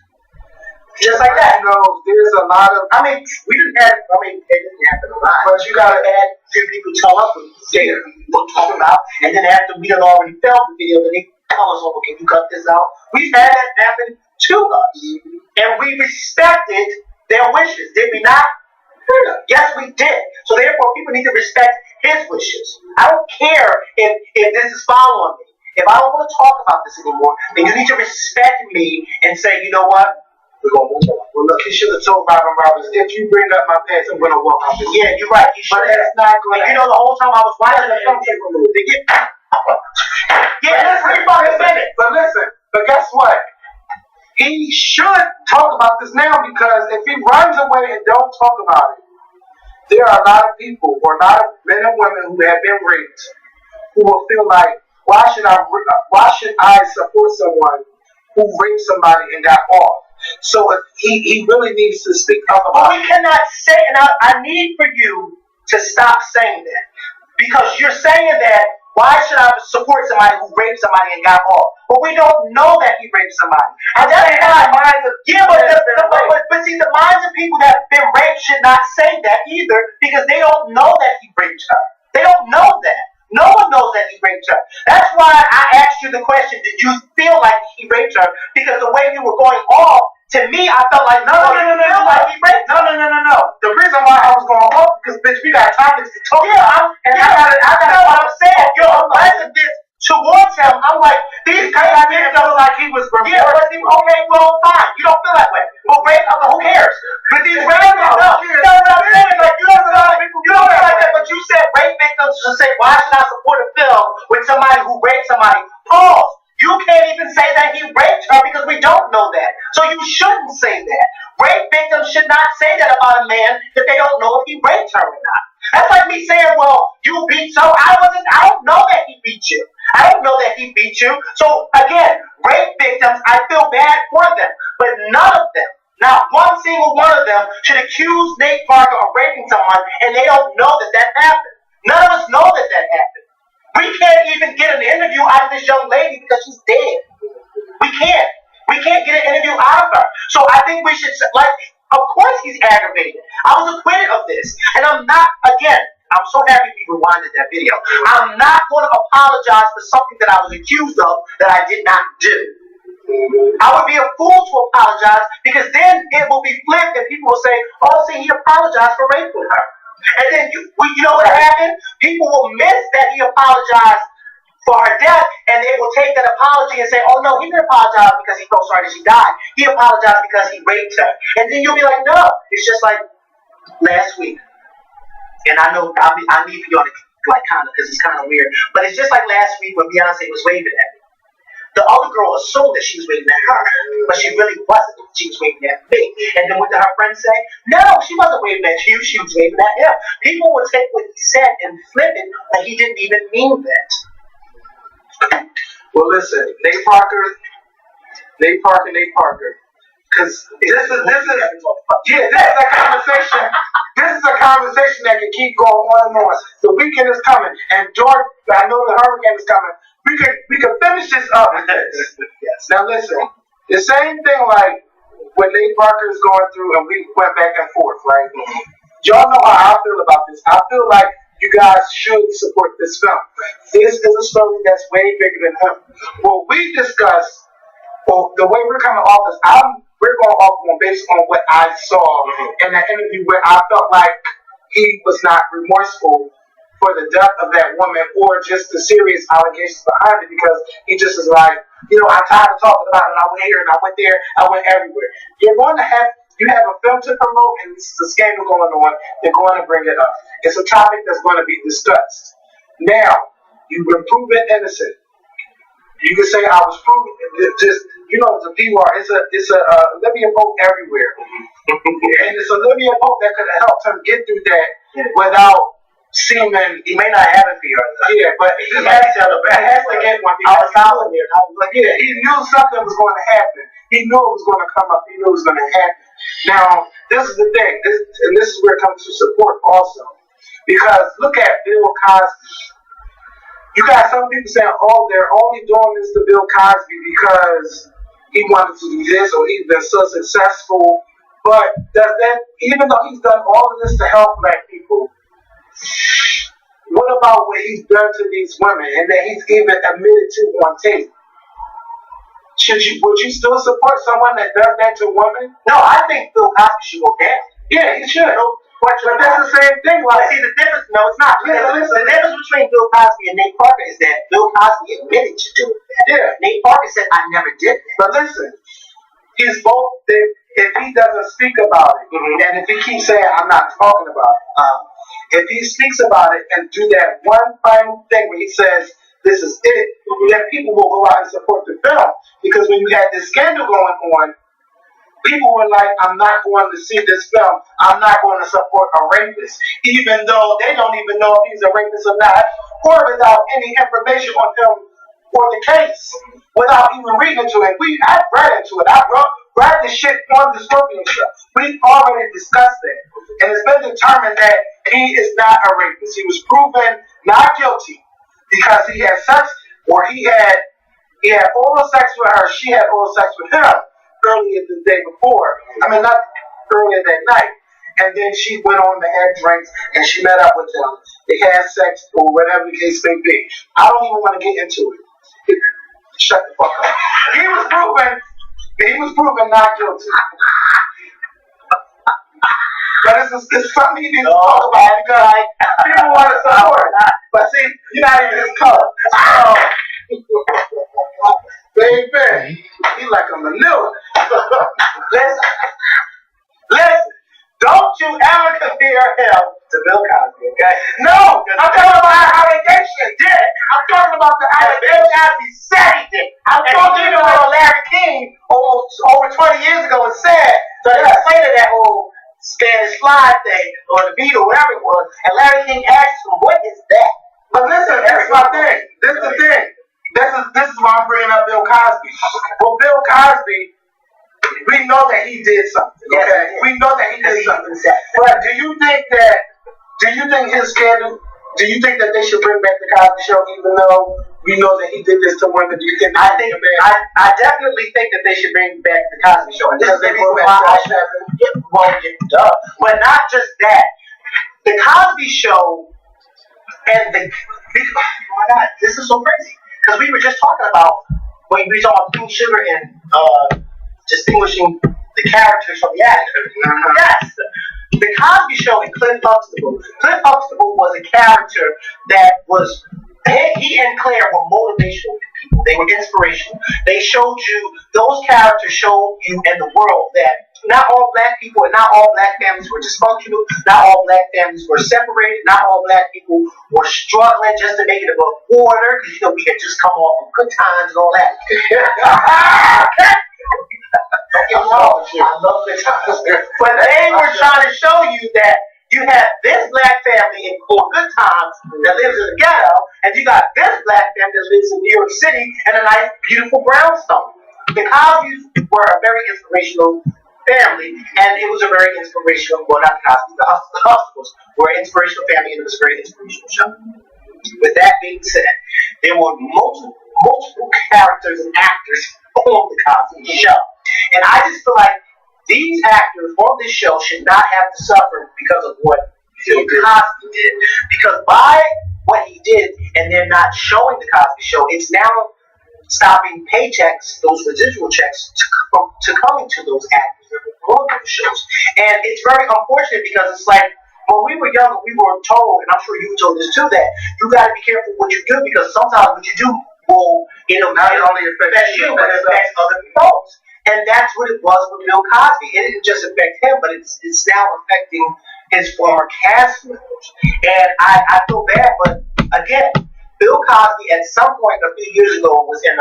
Just like that. You know, there's a lot of. I mean, it didn't happen a lot. But you gotta add few people tell us what we're talking about, and then after we done already filmed the video, then they tell us, oh, can you cut this out? We've had that happen to us. And we respected their wishes, did we not? Yes, we did. So therefore, people need to respect his wishes. I don't care if this is following me. If I don't want to talk about this anymore, then you need to respect me and say, you know what? We're going to move on. Well, look, he should have told Robin Roberts, if you bring up my past, I'm going to walk out. Yeah, you're right. You should. But that's not going to happen. You know, the whole time I was watching the film get removed. But listen, but guess what? He should talk about this now because if he runs away and don't talk about it, there are a lot of people, or a lot of men and women who have been raped, who will feel like, why should I support someone who raped somebody and got off? So he really needs to speak up about it. We cannot say, and I need for you to stop saying that. Because you're saying that, why should I support somebody who raped somebody and got off? But we don't know that he raped somebody. And that's why, but see, the minds of people that have been raped should not say that either, because they don't know that he raped her. They don't know that. No one knows that he raped her. That's why I asked you the question, did you feel like he raped her? Because the way you were going off, to me, I felt like, no, like he raped her. No. The reason why I was going off, because, bitch, we got topics to talk about. I got what I'm saying. Your aggressiveness towards him, I'm like, these guys didn't feel like he was removed. Yeah, but okay, well, fine. You don't feel that way. Well, rape, who cares? But these rape victims, you don't feel like that, but you said rape victims should say, why should I support a film with somebody who raped somebody? Pause. You can't even say that he raped her because we don't know that. So you shouldn't say that. Rape victims should not say that about a man that they don't know if he raped her or not. That's like me saying, well, you beat so I don't know that he beat you. I don't know that he beat you. So again, rape victims, I feel bad for them. But none of them, not one single one of them, should accuse Nate Parker of raping someone and they don't know that happened. None of us know that happened. We can't even get an interview out of this young lady because she's dead. We can't. We can't get an interview out of her. So I think we should, of course he's aggravated. I was acquitted of this. And I'm so happy we rewinded that video. I'm not going to apologize for something that I was accused of that I did not do. I would be a fool to apologize because then it will be flipped and people will say, oh, see, he apologized for raping her. And then you know what happened? People will miss that he apologized for her death, and they will take that apology and say, oh no, he didn't apologize because he felt sorry that she died. He apologized because he raped her. And then you'll be like, no, it's just like last week. And I know I need for y'all to kind of, because it's kind of weird, but it's just like last week when Beyonce was waving at me. the other girl assumed that she was waving at her, but she really wasn't. She was waving at me. And then what did her friend say? No, she wasn't waving at you. She was waving at him. People would take what he said and flip it, but he didn't even mean that. Well, listen, Nate Parker. Because this is a conversation. This is a conversation that can keep going on and on. The weekend is coming, and George, I know the hurricane is coming. We could finish this up with this. Yes. Now listen, the same thing like what Nate Parker is going through, and we went back and forth, right? Y'all know how I feel about this. I feel like you guys should support this film. This is a story that's way bigger than him. What we discussed, well, the way we're coming off is we're going off on based on what I saw in that interview where I felt like he was not remorseful for the death of that woman or just the serious allegations behind it, because he just is like, I'm tired of talking about it. I went here and I went there, I went everywhere. You have a film to promote and this is a scandal going on, they're going to bring it up. It's a topic that's going to be discussed. Now, you've been proven innocent. You can say I was proven, it's a PR. It's a Olivia Pope everywhere. And it's Olivia Pope that could have helped him get through that without seeming. He may not have a PR. Yeah, but he has to get one. I was out here. He knew something was going to happen. He knew it was going to come up. He knew it was going to happen. Now, this is the thing, and this is where it comes to support also. Because look at Bill Cosby. You got some people saying, they're only doing this to Bill Cosby because he wanted to do this or he's been so successful. But does that, even though he's done all of this to help black people, what about what he's done to these women and that he's even admitted to on tape? Would you still support someone that does that to women? No, I think Bill Cosby should go down. Yeah, he should. But that's the same thing. Like, see, the difference, no, it's not. The difference between Bill Cosby and Nate Parker is that Bill Cosby admitted to doing that. Yeah. Nate Parker said, I never did that. But listen, he's both, if he doesn't speak about it, and if he keeps saying, I'm not talking about it, if he speaks about it and do that one final thing where he says, this is it, then people will go out and support the film. Because when you had this scandal going on, people were like, I'm not going to see this film. I'm not going to support a rapist. Even though they don't even know if he's a rapist or not, or without any information on him or the case, without even reading into it. I read into it. I read the shit on the Scorpion show. We've already discussed it. And it's been determined that he is not a rapist. He was proven not guilty because he had sex, or he had oral sex with her. She had oral sex with him earlier the day before. Not earlier that night. And then she went on to have drinks and she met up with him. They had sex or whatever the case may be. I don't even want to get into it. Shut the fuck up. He was proven not guilty. But it's something you need to talk about because people want to support. But see, you're not even his color. Baby, he like a manure. Listen, don't you ever compare him to Bill Cosby, okay? No, I'm talking about allegation. Yeah, I'm talking about the allegation. Bill Cosby said he did. I'm talking about Larry King almost over 20 years ago and said, so they explained that whole Spanish fly thing or the beat or whatever it was, and Larry King asked him, what is that? But listen, that's my thing. This is the thing. This is why I'm bringing up Bill Cosby. Well, Bill Cosby, we know that he did something. Okay, we know that he did something. But do you think his scandal? Do you think that they should bring back the Cosby Show, even though we know that he did this to women? Do you think? I definitely think that they should bring back the Cosby Show. And this is the reason why I should. But not just that. The Cosby Show and oh my God, this is so crazy. Because we were just talking about when we saw King Sugar and distinguishing the characters from the actors. Yes. The Cosby Show and Cliff Huxtable. Cliff Huxtable was a character that was, he and Claire were motivational people. They were inspirational. They showed you, those characters showed you and the world that not all black people and not all black families were dysfunctional. Not all black families were separated. Not all black people were struggling just to make it above water because we had just come off of good times and all that. I love good times. But they were trying to show you that you have this black family in good times that lives in the ghetto, and you got this black family that lives in New York City in a nice, beautiful brownstone. The Cosbys were a very inspirational family, and it was a very inspirational, well, not the Cosbys, the Huxtables were an inspirational family, and it was a very inspirational show. With that being said, there were multiple characters and actors on the Cosby Show. And I just feel like these actors on this show should not have to suffer because of what Bill Cosby did. Because by what he did, and they're not showing the Cosby Show, it's now stopping paychecks, those residual checks, to coming to those actors that were on those shows. And it's very unfortunate because it's like, when we were younger, we were told, and I'm sure you were told this too, that you got to be careful what you do because sometimes what you do will, not only affect you, but it affects other folks. And that's what it was with Bill Cosby. It didn't just affect him, but it's now affecting his former cast members. And I feel bad, but again, Bill Cosby at some point a few years ago was in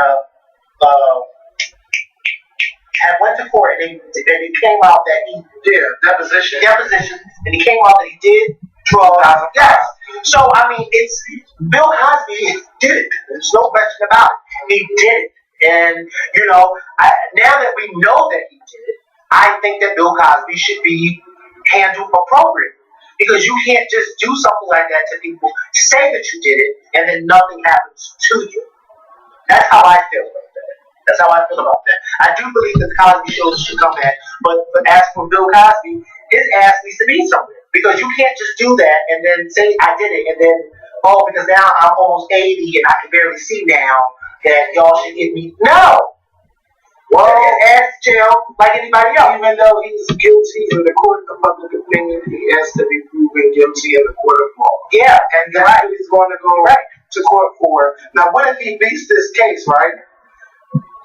had went to court and it came out that he did deposition, and he came out that he did drugs. Yes. So I mean, it's Bill Cosby did it. There's no question about it. He did it. And, now that we know that he did it, I think that Bill Cosby should be handled appropriately. Because you can't just do something like that to people, say that you did it, and then nothing happens to you. That's how I feel about that. I do believe that the Cosby Show should come back. But as for Bill Cosby, his ass needs to be somewhere. Because you can't just do that and then say, I did it, and then, because now I'm almost 80 and I can barely see now, that y'all should give me no. Well, his ass jail like anybody else. Even though he's guilty in the court of public opinion, he has to be proven guilty in the court of law. Yeah, and that's what he's going to go to court for. Now, what if he beats this case, right?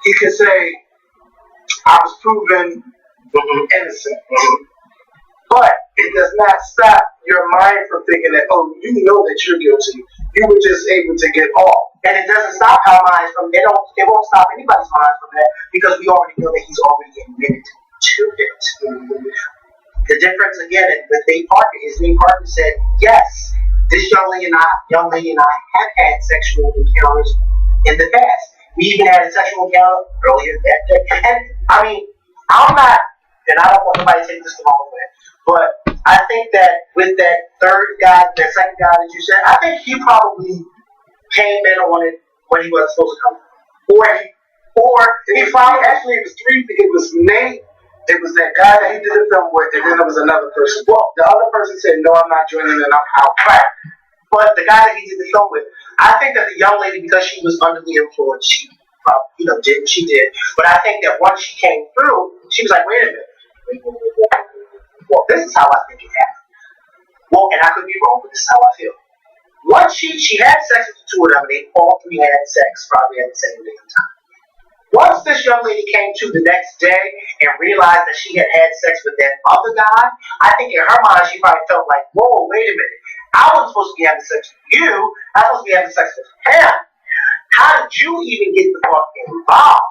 He could say, I was proven innocent. But it does not stop your mind from thinking that, you know that you're guilty. You were just able to get off. And it doesn't stop our minds from it won't stop anybody's minds from that because we already know that he's already admitted to it. The difference again with Nate Parker is Nate Parker said, yes, this young lady and I have had sexual encounters in the past. We even had a sexual encounter earlier that day. And I mean, I'm not, and I don't want nobody to take this the wrong way, but I think that with that second guy that you said, I think he probably came in on it when he wasn't supposed to come. Or he probably actually it was three. It was Nate. It was that guy that he did the film with, and then there was another person. Well, the other person said, "No, I'm not joining, and I'm out." Right. But the guy that he did the film with, I think that the young lady, because she was under the influence, she probably, she did. But I think that once she came through, she was like, "Wait a minute. Well, this is how I think it happened." Well, and I could be wrong, but this is how I feel. Once she had sex with the two of them, and they all three had sex probably at the same damn time. Once this young lady came to the next day and realized that she had sex with that other guy, I think in her mind she probably felt like, whoa, wait a minute. I wasn't supposed to be having sex with you. I was supposed to be having sex with him. How did you even get the fuck involved?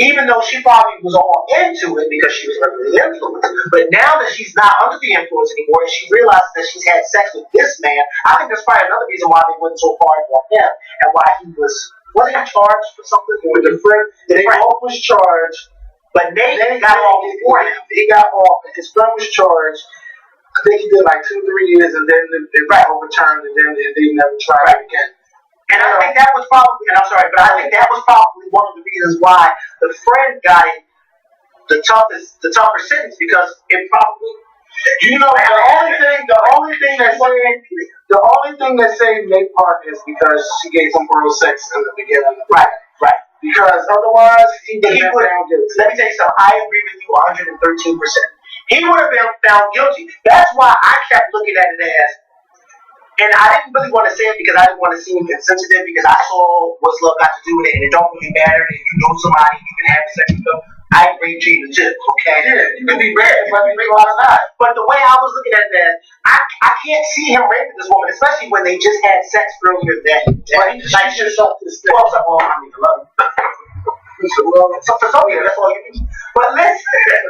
Even though she probably was all into it because she was under the influence. But now that she's not under the influence anymore and she realizes that she's had sex with this man, I think that's probably another reason why they went so hard on him and why he wasn't he charged for something with the friend? They both was charged, but Nate got off before him. He got off and his friend was charged. I think he did like 2-3 years and then they got overturned and then they never tried it again. And I think that was probably, and I'm sorry, but I think that was probably one of the reasons why the friend got the tougher sentence because it probably, the only thing that saved Nate Parker is because she gave some oral sex in the beginning. Right. Because otherwise, he would have been found guilty. Let me tell you something. I agree with you 113%. He would have been found guilty. That's why I kept looking at it as. And I didn't really want to say it because I didn't want to seem insensitive because I saw what's love got to do with it and it don't really matter if you know somebody, you can have sex with them. I raped Gina too, okay? Yeah, you can be raped, but you make a lot of lies. But the way I was looking at that, I can't see him raping this woman, especially when they just had sex earlier that day. Well, he just yourself to stay. Well, I mean, love. So for some people, that's all you need. But listen,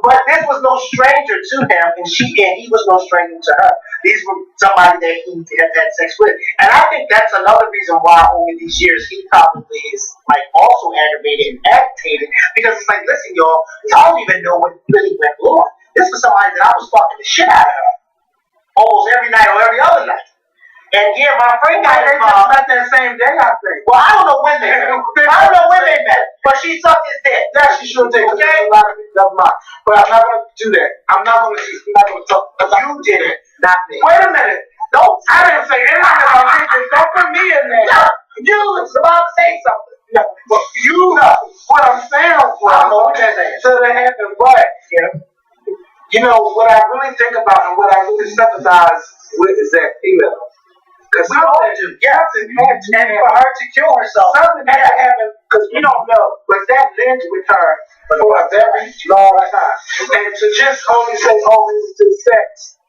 but this was no stranger to him, and he was no stranger to her. These were somebody that he had sex with, and I think that's another reason why over these years he probably is like also aggravated and agitated, because it's like, listen, y'all don't even know what really went on. This was somebody that I was fucking the shit out of her almost every night or every other night. And yeah, my friend got They just met that same day, I think. well, I don't know when they met. But she sucked his dick. Yeah, she should take Okay. a lot of it. Never mind. But I'm not going to do that. I'm not going to talk about You did it, not me. Wait a minute. Don't. I didn't say anything about anything. Don't put me in there. No, you was about to say something. No, but you know what I'm saying. I know what you're saying. So that happened, but you know what I really think about and what I really sympathize with is that female. Because We all do. Yeah. something had to And happen. for her to kill herself. Something had to happen because we don't know. But that lived with her for a very long time. And to just only say, oh, it was just sex,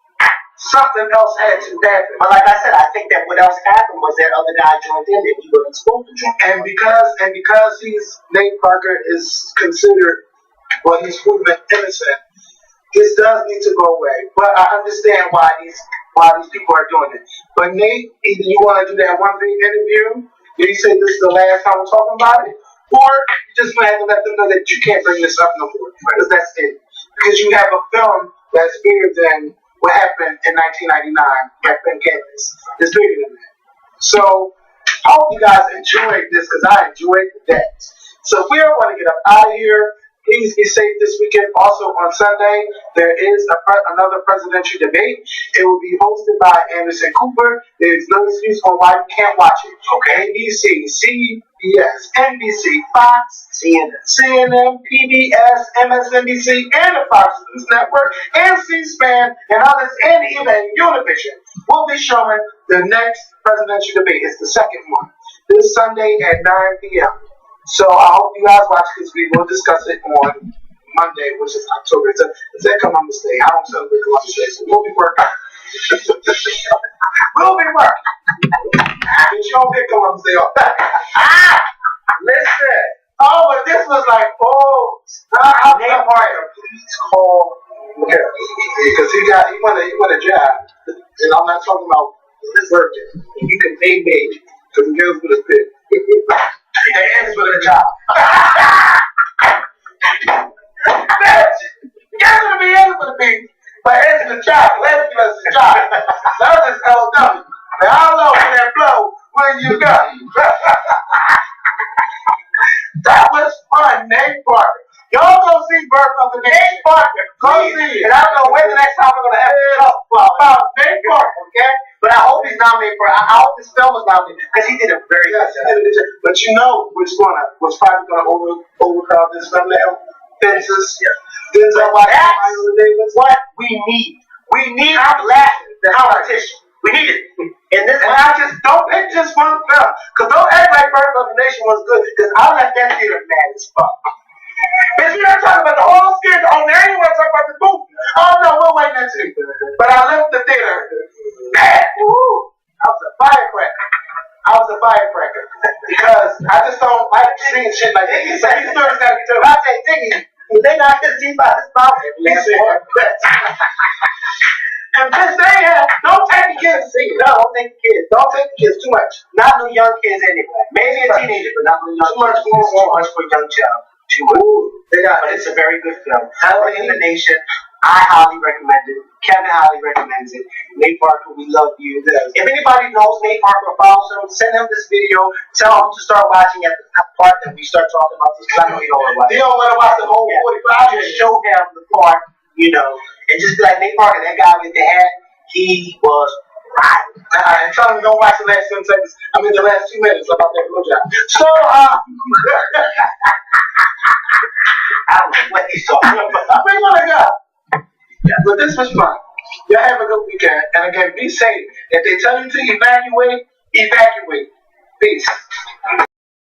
something else had to happen. But like I said, I think that what else happened was that other guy joined in that he wasn't supposed to join. And because Nate Parker is considered, well, he's proven innocent, this does need to go away. But I understand why these people are doing it. But Nate, either you want to do that one big interview, and you say this is the last time we're talking about it, or you just want to have to let them know that you can't bring this up no more. Because that's it. Because you have a film that's bigger than what happened in 1999 at Penn Campus. It's bigger than that. So I hope you guys enjoyed this because I enjoyed that. So we are going to get up out of here. Please be safe this weekend. Also on Sunday, there is another presidential debate. It will be hosted by Anderson Cooper. There's no excuse on why you can't watch it. Okay, ABC, CBS, NBC, Fox, CNN, PBS, MSNBC, and the Fox News Network, and C-SPAN, and others, and even Univision will be showing the next presidential debate. It's the second one. This Sunday at 9 p.m. So I hope you guys watch because we will discuss it on Monday, which is October. It's that Columbus Day. I don't celebrate Columbus Day, so we'll be working. We'll be working. But you don't get Columbus Day off. Listen. Oh, but this was like, Nate Parker, please call Miguel. Because he won a job. And I'm not talking about his birthday. And you can name me because Miguel's with his pick. The ends with a job. Bitch! Guess what the ends with a big? But ends with a job. Let's give us a job. That was LW. Now I don't know when that blow when you got. That was fun, Nate Parker. Y'all go see Birth of the Nate Parker. Go see it. And I don't know when the next time we're going to have to talk about Nate Parker, okay? But I hope he's nominated for. I hope this film is nominated because he did a very good job. But you know what's probably gonna overcrowd this film now? Fences. Yeah. Denzel Washington, That's what we need. We need competition. We need it. And I just don't pick just one film. Cause don't act like Birth of the Nation was good. Cause I left that theater mad as fuck. Bitch, we not talking about the whole skit. Oh, now you want to talk about the movie. Oh no, we'll wait next week. But I left the theater mad. Woo! I was a firecracker. Because I just don't like seeing shit like this. These stories gotta be told. I say, Diggy, they not just deep out his mouth. And bitch, don't take the kids to see it. No, don't take the kids. Don't take the kids too much. Not no young kids anyway. Maybe a teenager, but not no young kids. Too much for a young child. Too much. But it's a very good film. Birth of the Nation. I highly recommend it. Kevin highly recommends it. Nate Parker, we love you. If anybody knows Nate Parker or follows him, send him this video. Tell him to start watching at the part that we start talking about this. Because I know you don't want to watch it. You don't want to watch the whole 45 Just show him the part, and just be like, Nate Parker, that guy with the hat, he was right. And tell him don't watch the last 10 seconds. The last 2 minutes about that blowjob. So, I don't know what he's talking about. we're gonna go. But this was fun. Y'all have a good weekend. And again, be safe. If they tell you to evacuate, evacuate. Peace.